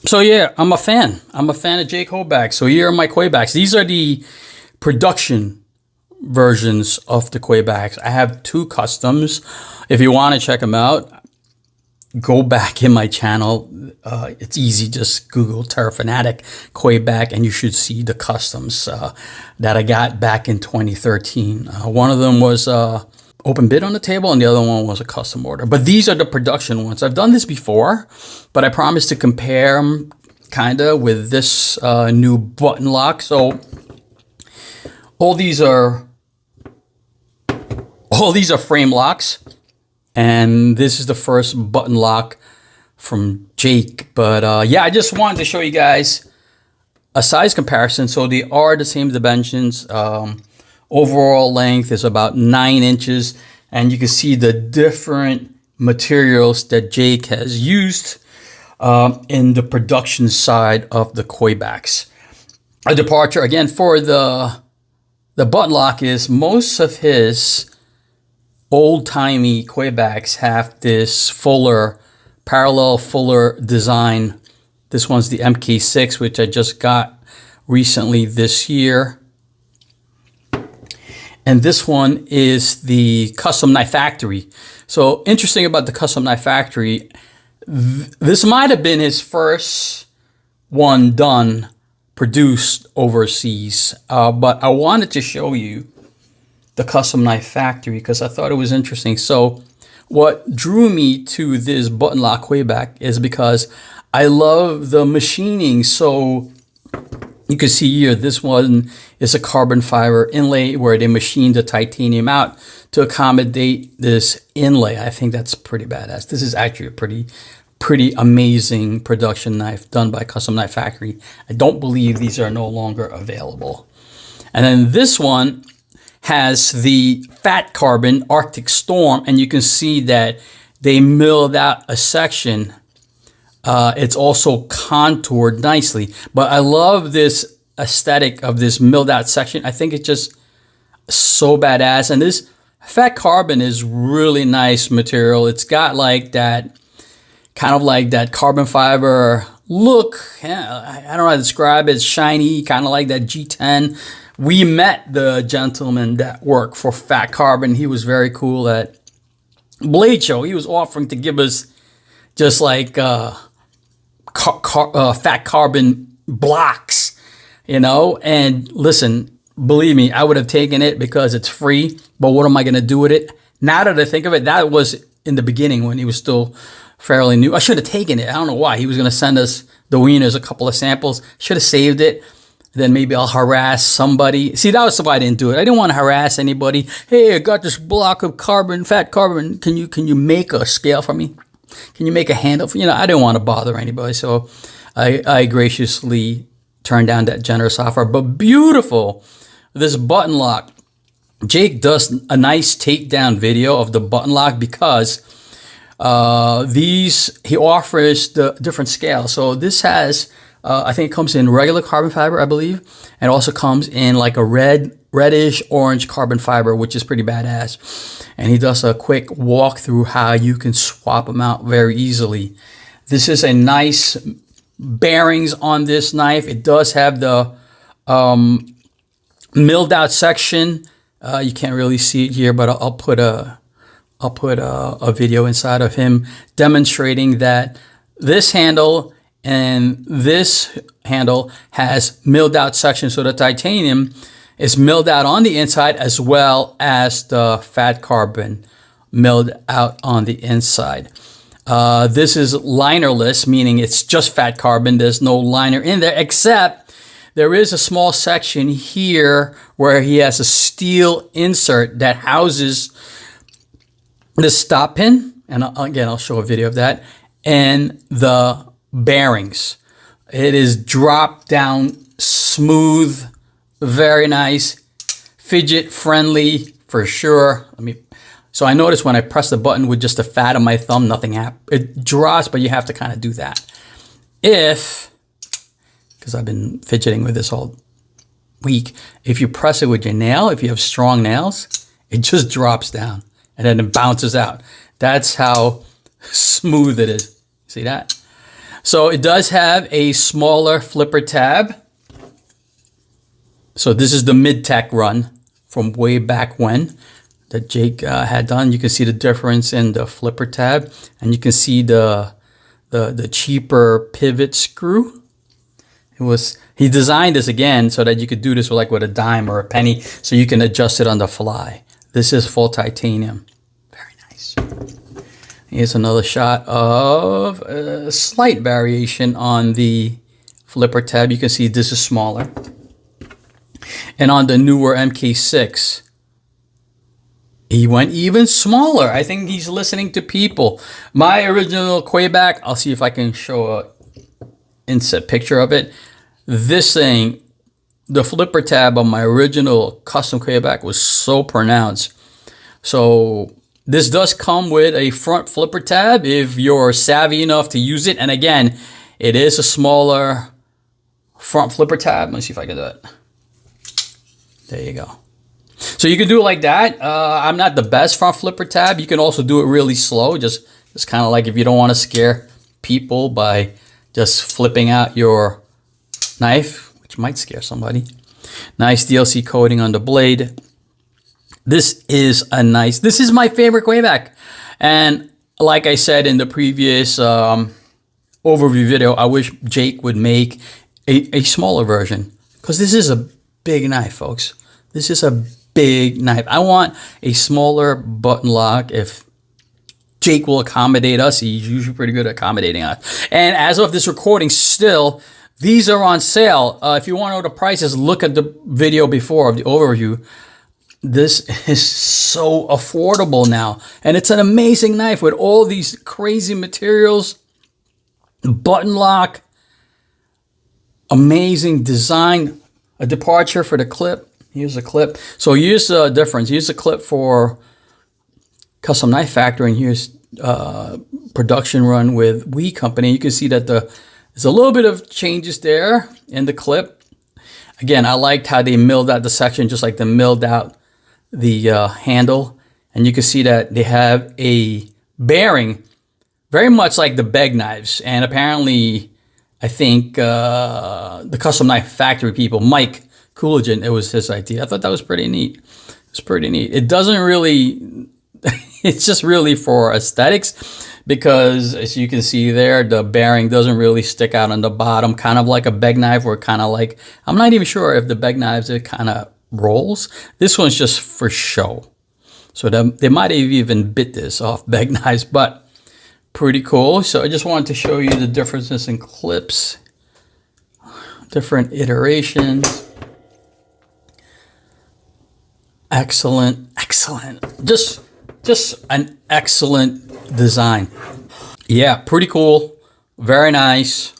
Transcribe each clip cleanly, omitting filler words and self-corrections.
So yeah, I'm a fan. I'm a fan of Jake Kwaiback. So here are my Kwaibacks. These are the production versions of the Kwaibacks. I have two customs. If you want to check them out, go back in my channel. It's easy. Just Google Terrafanatic Kwaiback and you should see the customs that I got back in 2013. One of them was open bid on the table and the other one was a custom order. But these are the production ones. I've done this before, but I promise to compare them kind of with this new button lock. So all these are frame locks. And this is the first button lock from Jake. But yeah, I just wanted to show you guys a size comparison. So they are the same dimensions. Overall length is about 9 inches. And you can see the different materials that Jake has used in the production side of the Kwaibacks. A departure, again, for the button lock is most of his old-timey Kwaibacks have this parallel fuller design. This one's the MK6, which I just got recently this year. And this one is the Custom Knife Factory. So interesting about the Custom Knife Factory, this might have been his first one done, produced overseas. But I wanted to show you the Custom Knife Factory because I thought it was interesting. So what drew me to this button lock Kwaiback is because I love the machining. So you can see here, this one is a carbon fiber inlay where they machined the titanium out to accommodate this inlay. I think that's pretty badass. This is actually a pretty amazing production knife done by Custom Knife Factory. I don't believe these are no longer available. And then this one has the fat carbon Arctic Storm, and you can see that they milled out a section. It's also contoured nicely, but I love this aesthetic of this milled out section. I think it's just so badass. And this fat carbon is really nice material. It's got like that, kind of like that carbon fiber look. I don't know how to describe it. It's shiny, kind of like that G10. We met the gentleman that worked for Fat Carbon. He was very cool at Blade Show. He was offering to give us just like Fat Carbon blocks, you know. And listen, believe me, I would have taken it because it's free. But what am I going to do with it? Now that I think of it, that was in the beginning when he was still fairly new. I should have taken it. I don't know why. He was going to send us the wieners, a couple of samples. Should have saved it. Then maybe I'll harass somebody. See, that was why I didn't do it. I didn't want to harass anybody. Hey, I got this block of fat carbon. Can you make a scale for me? Can you make a handle for, I didn't want to bother anybody. So I graciously turned down that generous offer. But beautiful, this button lock. Jake does a nice takedown video of the button lock because he offers the different scales. So this has, I think it comes in regular carbon fiber, I believe. And also comes in like a reddish orange carbon fiber, which is pretty badass. And he does a quick walkthrough how you can swap them out very easily. This is a nice bearings on this knife. It does have the milled out section. You can't really see it here, but I'll put a video inside of him demonstrating that this handle and this handle has milled out section. So the titanium is milled out on the inside as well as the fat carbon milled out on the inside. This is linerless, meaning it's just fat carbon. There's no liner in there, except there is a small section here where he has a steel insert that houses the stop pin. And again, I'll show a video of that. And the bearings. It is drop down smooth, very nice, fidget friendly for sure. So I noticed when I press the button with just the fat of my thumb, nothing happened. It drops, but you have to kind of do that. Because I've been fidgeting with this all week, if you press it with your nail, if you have strong nails, it just drops down and then it bounces out. That's how smooth it is. See that? So it does have a smaller flipper tab. So this is the mid-tech run from way back when that Jake had done. You can see the difference in the flipper tab, and you can see the cheaper pivot screw. He designed this again so that you could do this with a dime or a penny, so you can adjust it on the fly. This is full titanium. Very nice. Here's another shot of a slight variation on the flipper tab. You can see this is smaller. And on the newer MK6, he went even smaller. I think he's listening to people. My original Kwaiback, I'll see if I can show a inset picture of it. This thing, the flipper tab on my original custom Kwaiback was so pronounced. So this does come with a front flipper tab if you're savvy enough to use it. And again, it is a smaller front flipper tab. Let me see if I can do it. There you go. So you can do it like that. I'm not the best front flipper tab. You can also do it really slow. Just kind of like if you don't want to scare people by just flipping out your knife, which might scare somebody. Nice DLC coating on the blade. This is my favorite Kwaiback. And like I said in the previous overview video, I wish Jake would make a smaller version, because this is a big knife, folks. This is a big knife. I want a smaller button lock. If Jake will accommodate us, he's usually pretty good at accommodating us. And as of this recording, still, these are on sale. If you want to know the prices, look at the video before of the overview. This is so affordable now. And it's an amazing knife with all these crazy materials. Button lock. Amazing design. A departure for the clip. Here's a clip. So here's the difference. Here's a clip for Custom Knife Factory, and here's production run with We Company. You can see that there's a little bit of changes there in the clip. Again, I liked how they milled out the section, just like they milled out the handle. And you can see that they have a bearing very much like the Beg knives. And apparently, I think the Custom Knife Factory people, Mike Cooligan, it was his idea. I thought that was pretty neat. It's pretty neat. It doesn't really, it's just really for aesthetics, because as you can see there, the bearing doesn't really stick out on the bottom, kind of like a Beg knife, or kind of like, I'm not even sure if the Beg knives, it kind of rolls. This one's just for show. So they might have even bit this off Beg knives, but pretty cool. So I just wanted to show you the differences in clips, different iterations. Excellent, excellent. Just an excellent design. Yeah, pretty cool. Very nice.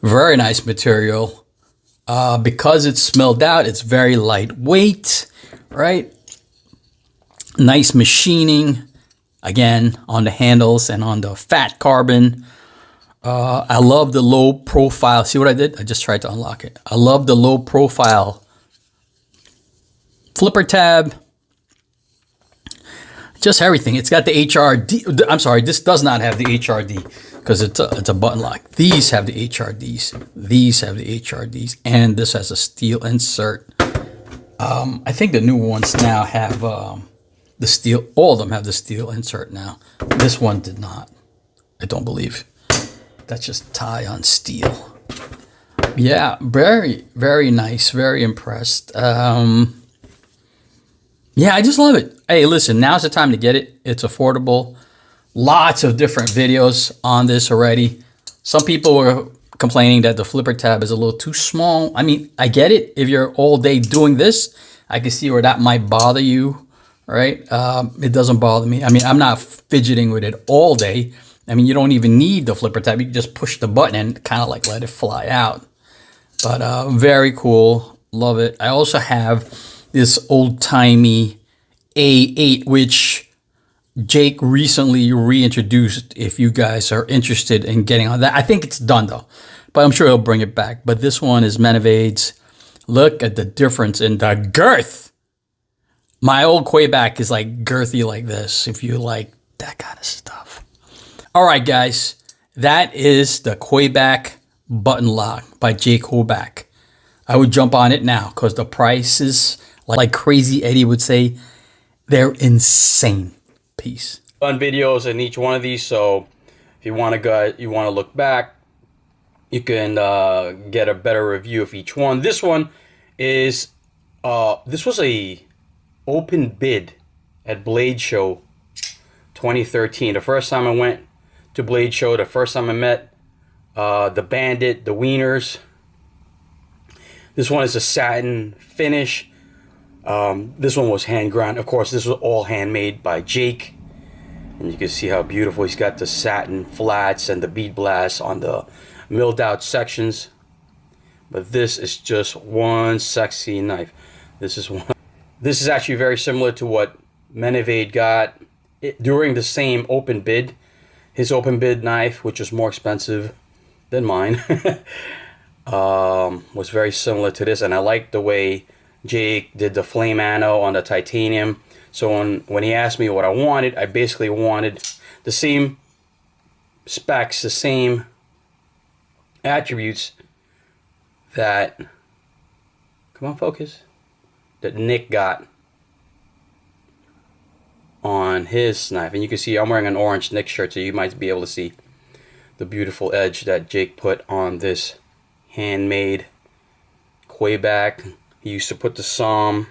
Very nice material. Because it's milled out, it's very lightweight, right? Nice machining, again, on the handles and on the fat carbon. I love the low profile. See what I did? I just tried to unlock it. I love the low profile flipper tab. Just everything. It's got the HRD. I'm sorry, this does not have the HRD because it's a button lock. These have the HRDs. These have the HRDs. And this has a steel insert. I think the new ones now have the steel. All of them have the steel insert now. This one did not. I don't believe. That's just tie on steel. Yeah, very, very nice. Very impressed. Yeah, I just love it. Hey, listen, now's the time to get it. It's affordable. Lots of different videos on this already. Some people were complaining that the flipper tab is a little too small. I mean, I get it. If you're all day doing this, I can see where that might bother you, right? It doesn't bother me. I mean, I'm not fidgeting with it all day. I mean, you don't even need the flipper tab. You can just push the button and kind of like let it fly out. But very cool. Love it. I also have this old-timey A8, which Jake recently reintroduced. If you guys are interested in getting on that, I think it's done though, but I'm sure he'll bring it back. But this one is Menevades. Look at the difference in the girth. My old Kwaiback is like girthy like this, if you like that kind of stuff. All right, guys, That is the Kwaiback button lock by Jake Kwaiback. I would jump on it now because the prices, like Crazy Eddie would say, they're insane. Peace. Fun videos in each one of these, so if you want to look back, you can get a better review of each one. This one is this was a open bid at Blade Show 2013. The first time I went to Blade Show, the first time I met the Bandit, the Wieners. This one is a satin finish. This one was hand ground. Of course, this was all handmade by Jake. And you can see how beautiful. He's got the satin flats and the bead blast on the milled out sections. But this is just one sexy knife. This is actually very similar to what Menevade got during the same open bid. His open bid knife, which was more expensive than mine, was very similar to this. And I like the way Jake did the flame anno on the titanium. So when he asked me what I wanted, I basically wanted the same specs, the same attributes that, come on, focus, that Nick got on his knife. And you can see I'm wearing an orange Nick shirt, so you might be able to see the beautiful edge that Jake put on this handmade Kwaiback. He used to put the SOM